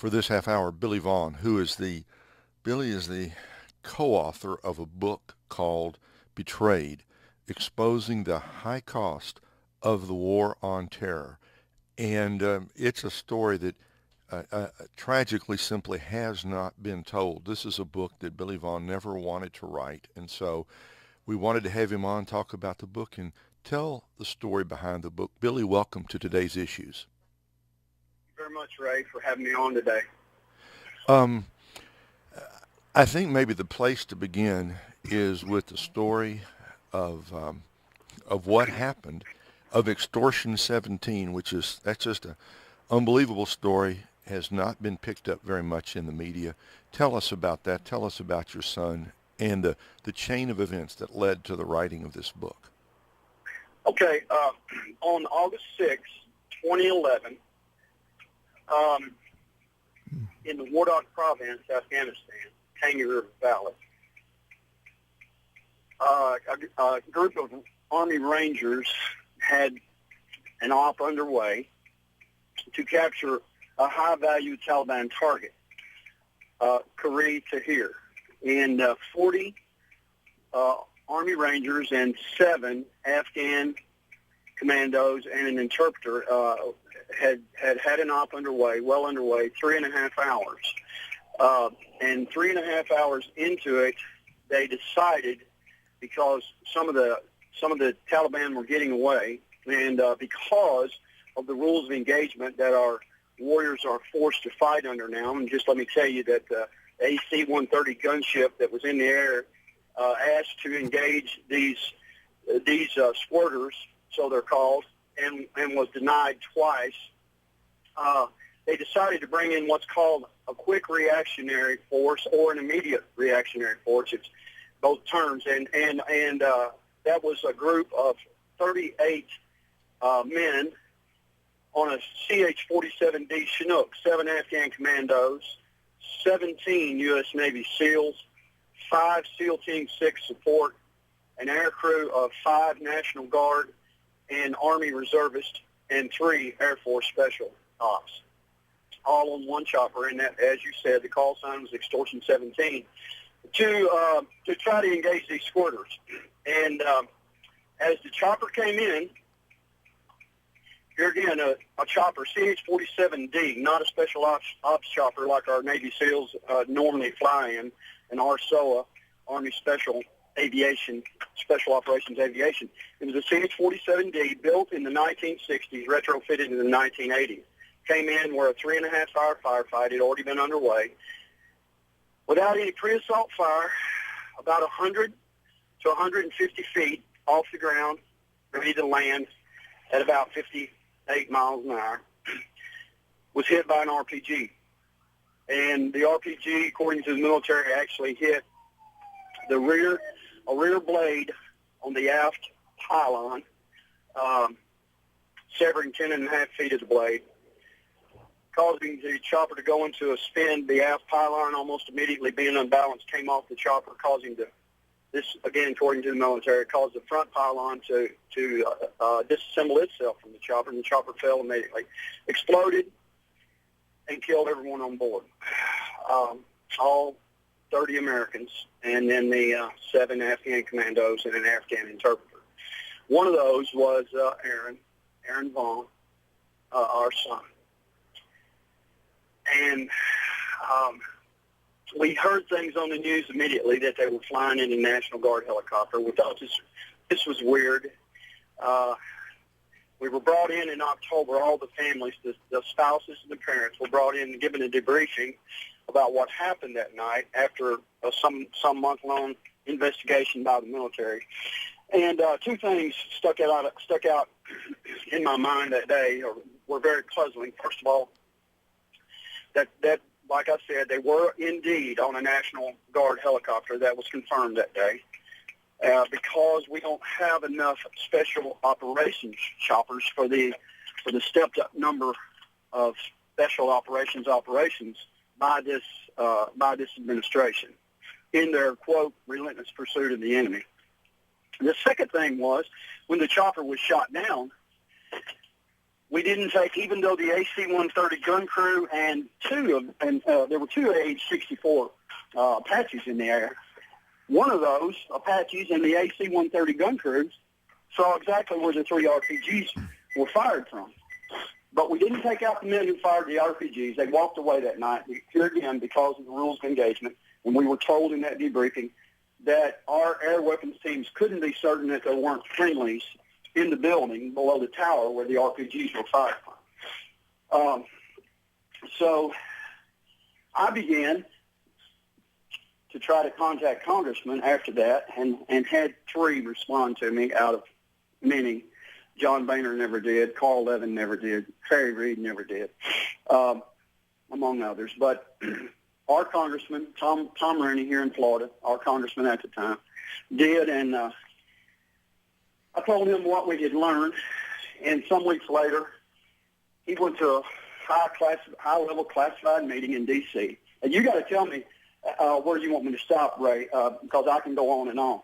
for this half hour Billy Vaughn, Billy is the co-author of a book called Betrayed, Exposing the High Cost of the War on Terror. And it's a story that tragically simply has not been told. This is a book that Billy Vaughn never wanted to write. And so we wanted to have him on, talk about the book, and tell the story behind the book. Billy, welcome to today's Issues. Thank you very much, Ray, for having me on today. Um, I think maybe the place to begin is with the story of um, of what happened of Extortion 17, that's just an unbelievable story. Has not been picked up very much in the media. Tell us about that. Tell us about your son and the chain of events that led to the writing of this book. Okay, on August 6, 2011, in the Wardak province, Afghanistan, Tangi River Valley, a group of Army Rangers had an op underway to capture a high-value Taliban target, Kari Tahir, and 40 Army Rangers and 7 Afghan commandos and an interpreter had an op underway, well underway, 3.5 hours. And 3.5 hours into it, they decided, because some of the Taliban were getting away, and because of the rules of engagement that our warriors are forced to fight under now, and just let me tell you that the AC-130 gunship that was in the air asked to engage these squirters, so they're called, and was denied twice. They decided to bring in what's called a quick reactionary force or an immediate reactionary force. It's both terms, and that was a group of 38 men on a CH-47D Chinook, 7 Afghan commandos, 17 U.S. Navy SEALs, 5 SEAL Team 6 support, an air crew of 5 National Guard and Army reservists, and 3 Air Force Special Ops, all on one chopper. And that, as you said, the call sign was Extortion 17, to try to engage these squirters. And as the chopper came in, here again, a chopper, CH-47D, not a special ops chopper like our Navy SEALs normally fly in, an RSOA, Army Special Aviation, Special Operations Aviation. It was a CH-47D built in the 1960s, retrofitted in the 1980s. Came in where a 3.5-hour firefight had already been underway. Without any pre-assault fire, about 100 to 150 feet off the ground, ready to land at about 58 miles an hour, was hit by an RPG. And the RPG, according to the military, actually hit a rear blade on the aft pylon, severing 10.5 feet of the blade, causing the chopper to go into a spin. The aft pylon, almost immediately being unbalanced, came off the chopper, causing this, again, according to the military, caused the front pylon to disassemble itself from the chopper, and the chopper fell immediately, exploded, and killed everyone on board, all 30 Americans, and then the 7 Afghan commandos and an Afghan interpreter. One of those was Aaron Vaughn, our son. And we heard things on the news immediately that they were flying in a National Guard helicopter. We thought this was weird. We were brought in October. All the families, the spouses and the parents, were brought in and given a debriefing about what happened that night after some month-long investigation by the military. And 2 things stuck out in my mind that day, or were very puzzling. First of all, that like I said, they were indeed on a National Guard helicopter. That was confirmed that day. Because we don't have enough special operations choppers for the stepped up number of special operations by this administration in their, quote, relentless pursuit of the enemy. The second thing was, when the chopper was shot down, we didn't take, even though the AC-130 gun crew and there were two AH-64 Apaches in the air. One of those Apaches and the AC-130 gun crews saw exactly where the three RPGs were fired from. But we didn't take out the men who fired the RPGs. They walked away that night, here again, because of the rules of engagement. And we were told in that debriefing that our air weapons teams couldn't be certain that there weren't friendlies in the building below the tower where the RPGs were fired from. So I began to try to contact congressmen after that and had three respond to me out of many. John Boehner never did. Carl Levin never did. Harry Reid never did, among others. But our congressman, Tom Rooney here in Florida, our congressman at the time, did, and I told him what we had learned, and some weeks later, he went to a high-level classified meeting in D.C. And you got to tell me where you want me to stop, Ray, because I can go on and on.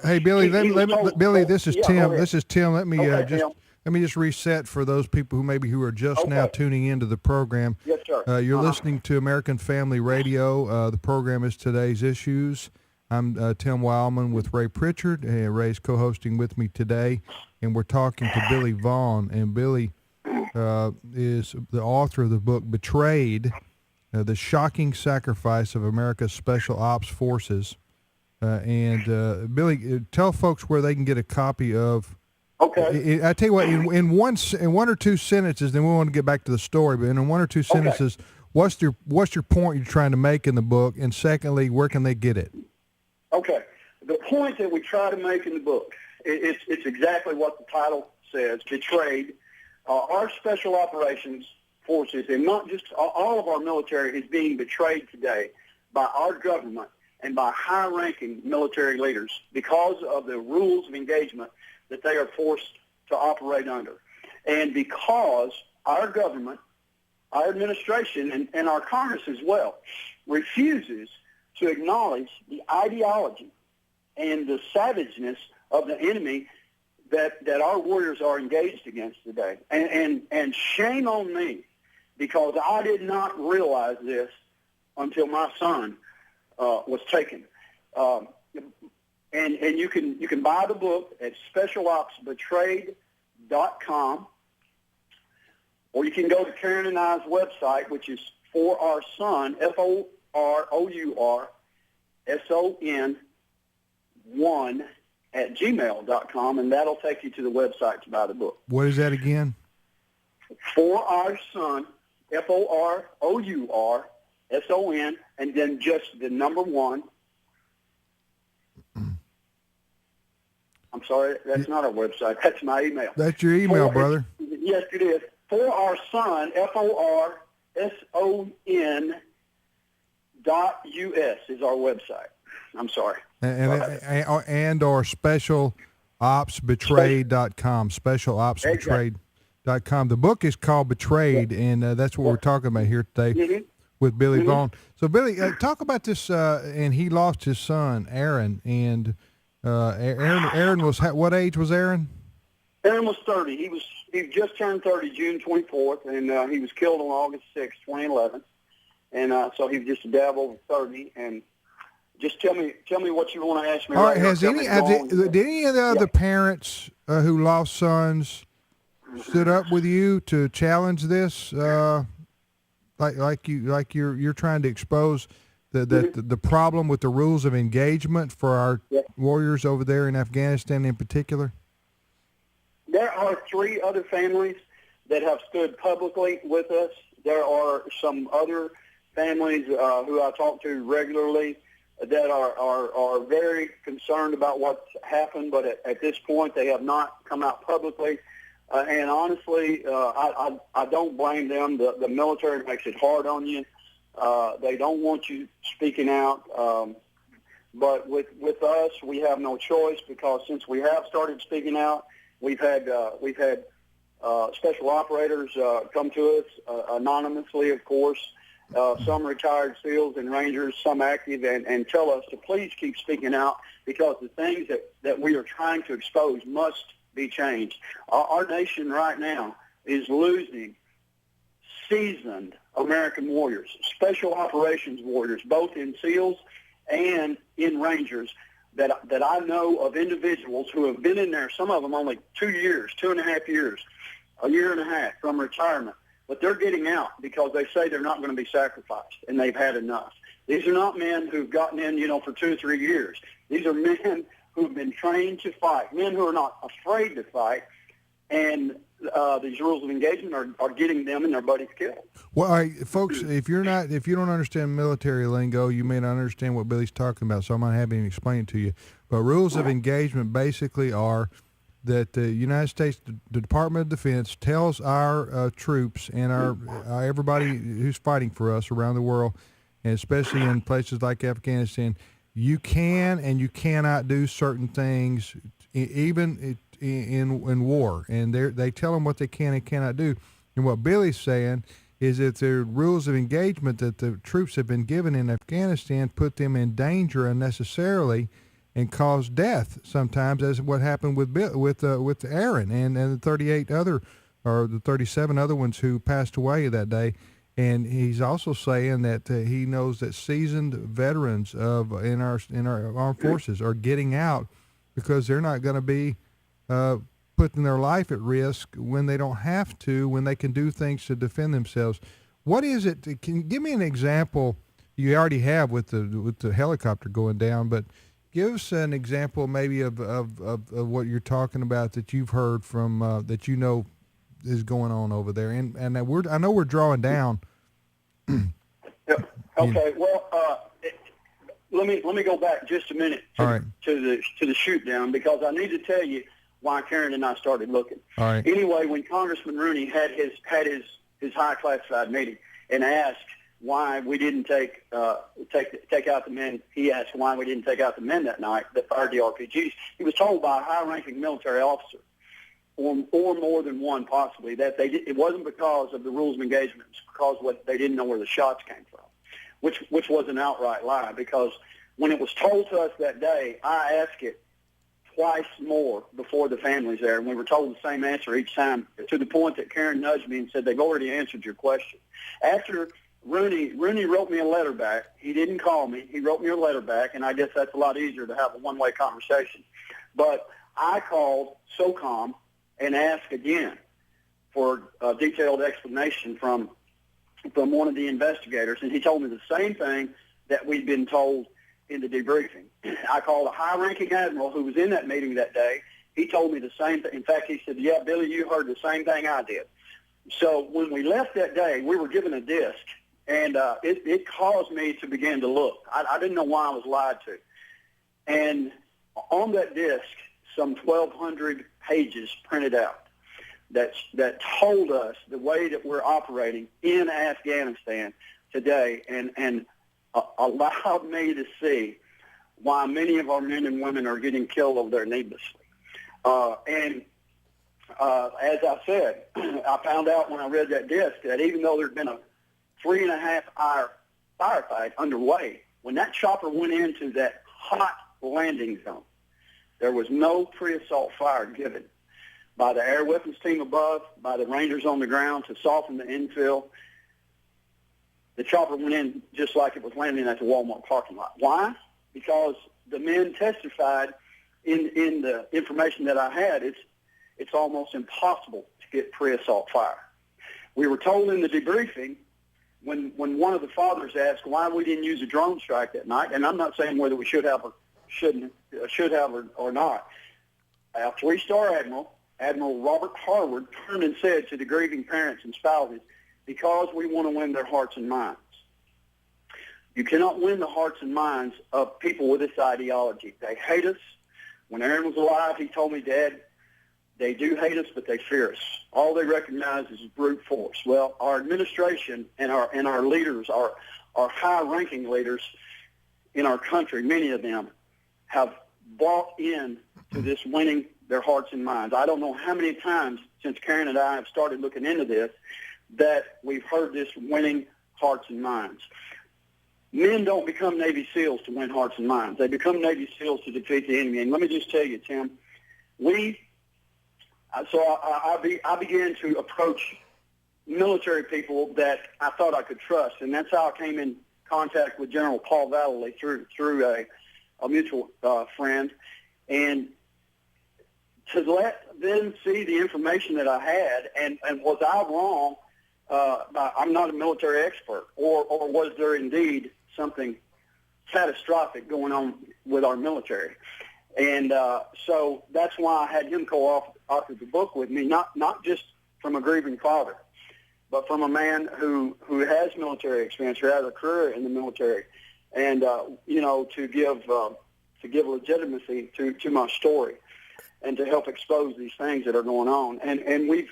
Hey, Billy, Billy, this is Tim. This is Tim. Let me Tim. Let me just reset for those people who are just now tuning into the program. Yes, sir. You're listening to American Family Radio. The program is Today's Issues. I'm Tim Wildman with Ray Pritchard. Ray's co-hosting with me today, and we're talking to Billy Vaughn. And Billy is the author of the book Betrayed, The Shocking Sacrifice of America's Special Ops Forces. Billy, tell folks where they can get a copy of. Okay. I tell you what, in one or two sentences, then we want to get back to the story. But in one or two sentences, what's your point you're trying to make in the book? And secondly, where can they get it? Okay. The point that we try to make in the book, it's exactly what the title says, Betrayed. Our special operations forces, and not just all of our military, is being betrayed today by our government and by high-ranking military leaders because of the rules of engagement that they are forced to operate under. And because our government, our administration, and our Congress as well, refuses to acknowledge the ideology and the savageness of the enemy that our warriors are engaged against today. And shame on me, because I did not realize this until my son was taken. And you can buy the book at specialopsbetrayed.com, or you can go to Karen and I's website, which is For Our Son, FOROURSON1 at gmail.com, and that'll take you to the website to buy the book. What is that again? For Our Son, FOROURSON, and then just the number 1. I'm sorry, that's not our website. That's my email. That's your email, brother. Yes, it is. For Our Son, FORSON.US is our website. I'm sorry. And or specialopsbetrayed.com. Specialopsbetrayed.com. The book is called Betrayed, and that's what we're talking about here today with Billy Vaughn. So, Billy, talk about this. And he lost his son, Aaron, and Aaron was, what age was Aaron? Aaron was 30. He just turned 30 June 24th, and he was killed on August 6, 2011. And so he was just a dab over 30. And just tell me what you want to ask me. All right. Did any of the other parents who lost sons stood up with you to challenge this? Like you're trying to expose the problem with the rules of engagement for our warriors over there in Afghanistan in particular? There are 3 other families that have stood publicly with us. There are some other families who I talk to regularly that are very concerned about what's happened, but at this point they have not come out publicly. And honestly, I don't blame them. The military makes it hard on you. They don't want you speaking out. But with us, we have no choice, because since we have started speaking out, we've had special operators come to us anonymously, of course. Some retired SEALs and Rangers, some active, and tell us to please keep speaking out, because the things that we are trying to expose must be changed. Our nation right now is losing seasoned American warriors, special operations warriors, both in SEALs and in Rangers, that I know of individuals who have been in there, some of them only 2 years, 2.5 years, a year and a half from retirement, but they're getting out because they say they're not going to be sacrificed and they've had enough. These are not men who've gotten in, for 2 or 3 years. These are men who've been trained to fight, men who are not afraid to fight, and these rules of engagement are getting them and their buddies killed. Well, all right, folks, if you don't understand military lingo, you may not understand what Billy's talking about, so I'm going to have him explain it to you. But rules of engagement basically are that the United States, the Department of Defense, tells our troops and our everybody who's fighting for us around the world, and especially in places like Afghanistan, you can and you cannot do certain things, even in war, and they tell them what they can and cannot do. And what Billy's saying is that the rules of engagement that the troops have been given in Afghanistan put them in danger unnecessarily and cause death sometimes, as what happened with Aaron and the 38 other, or the 37 other ones who passed away that day. And he's also saying that he knows that seasoned veterans in our armed forces are getting out because they're not going to be putting their life at risk when they don't have to, when they can do things to defend themselves. What is it? Can you give me an example? You already have with the helicopter going down, but give us an example maybe of what you're talking about that you've heard from that is going on over there. And I know we're drawing down. Yeah. Okay. Well, let me go back just a minute to the shoot down, because I need to tell you why Karen and I started looking. All right. Anyway, when Congressman Rooney had his high classified meeting and asked why we didn't take out the men, he asked why we didn't take out the men that night that fired the RPGs. He was told by a high-ranking military officer, or more than one possibly, that it wasn't because of the rules of engagement. It's because they didn't know where the shots came from, which was an outright lie, because when it was told to us that day, I asked it twice more before the families there, and we were told the same answer each time, to the point that Karen nudged me and said, they've already answered your question. After Rooney wrote me a letter back. He didn't call me. He wrote me a letter back, and I guess that's a lot easier to have a one-way conversation. But I called SOCOM and asked again for a detailed explanation from one of the investigators, and he told me the same thing that we'd been told in the debriefing. I called a high-ranking admiral who was in that meeting that day. He told me the same thing. In fact, he said, yeah, Billy, you heard the same thing I did. So when we left that day, we were given a disc, and it caused me to begin to look. I didn't know why I was lied to. And on that disc, some 1,200 pages printed out that told us the way that we're operating in Afghanistan today, and allowed me to see why many of our men and women are getting killed over there needlessly. As I said, I found out when I read that disc that even though there'd been a 3.5-hour firefight underway, when that chopper went into that hot landing zone, there was no pre-assault fire given by the air weapons team above, by the Rangers on the ground to soften the infill. The chopper went in just like it was landing at the Walmart parking lot. Why? Because the men testified in the information that I had, it's almost impossible to get pre-assault fire. We were told in the debriefing when one of the fathers asked why we didn't use a drone strike that night, and I'm not saying whether we should have or or not. A 3-star admiral, Admiral Robert Harward, turned and said to the grieving parents and spouses, because we want to win their hearts and minds. You cannot win the hearts and minds of people with this ideology. They hate us. When Aaron was alive, he told me, Dad, they do hate us, but they fear us. All they recognize is brute force. Well, our administration and our leaders, our high-ranking leaders in our country, many of them, have bought in to this winning their hearts and minds. I don't know how many times since Karen and I have started looking into this that we've heard this winning hearts and minds. Men don't become Navy SEALs to win hearts and minds. They become Navy SEALs to defeat the enemy. And let me just tell you, Tim, we I began to approach military people that I thought I could trust, and that's how I came in contact with General Paul Valley through a mutual friend, and to let them see the information that I had, and was I wrong? I'm not a military expert, or was there indeed something catastrophic going on with our military? And so that's why I had him co-author the book with me, not just from a grieving father, but from a man who has military experience, who has a career in the military, and to give legitimacy to my story, and to help expose these things that are going on. And we've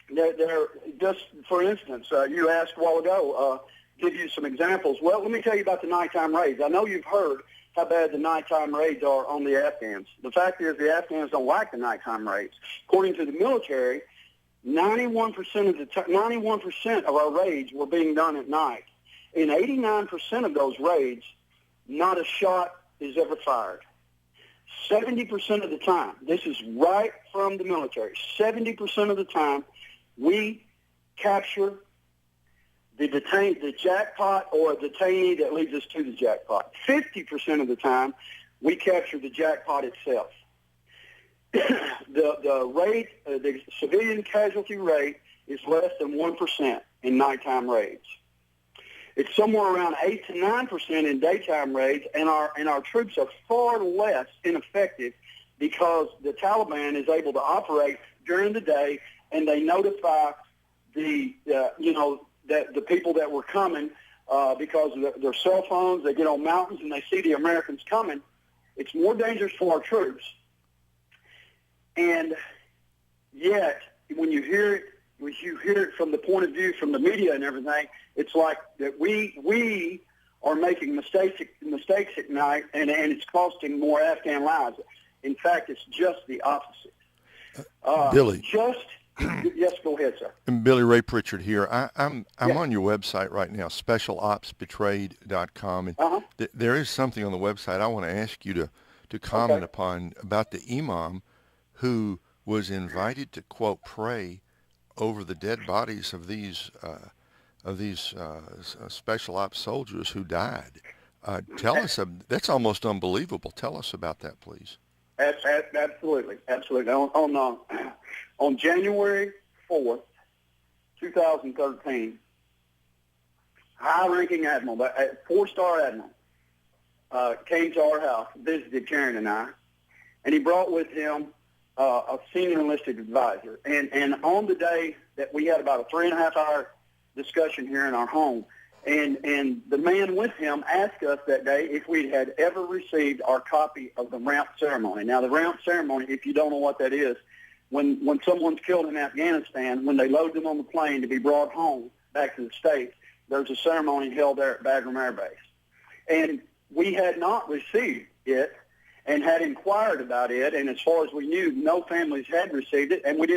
there just for instance, you asked a while ago, give you some examples. Well, let me tell you about the nighttime raids. I know you've heard how bad the nighttime raids are on the Afghans. The fact is the Afghans don't like the nighttime raids. According to the military, 91% of our raids were being done at night. In 89% of those raids, not a shot is ever fired. 70% of the time, this is right from the military, 70% of the time, we capture the jackpot or a detainee that leads us to the jackpot. 50% of the time, we capture the jackpot itself. The civilian casualty rate is less than 1% in nighttime raids. It's somewhere around 8 to 9% in daytime raids, and our troops are far less ineffective because the Taliban is able to operate during the day, and they notify the people that were coming because of their cell phones. They get on mountains and they see the Americans coming. It's more dangerous for our troops. And yet, when you hear it from the point of view from the media and everything, it's like that we are making mistakes at night, and it's costing more Afghan lives. In fact, it's just the opposite. Billy. Yes, go ahead, sir. And Billy, Ray Pritchard here. I'm on your website right now, specialopsbetrayed.com, and there is something on the website I want to ask you to comment upon about the imam who was invited to, quote, pray over the dead bodies of these special ops soldiers who died. Tell us, that's almost unbelievable. Tell us about that, please. Absolutely. On January 4th, 2013, high-ranking admiral, a four-star admiral, came to our house, visited Karen and I, and he brought with him a senior enlisted advisor. And on the day that we had about a 3.5-hour discussion here in our home, and the man with him asked us that day if we had ever received our copy of the ramp ceremony. Now, the ramp ceremony, if you don't know what that is, when someone's killed in Afghanistan, when they load them on the plane to be brought home back to the States, there's a ceremony held there at Bagram Air Base. And we had not received it and had inquired about it, and as far as we knew, no families had received it, and we didn't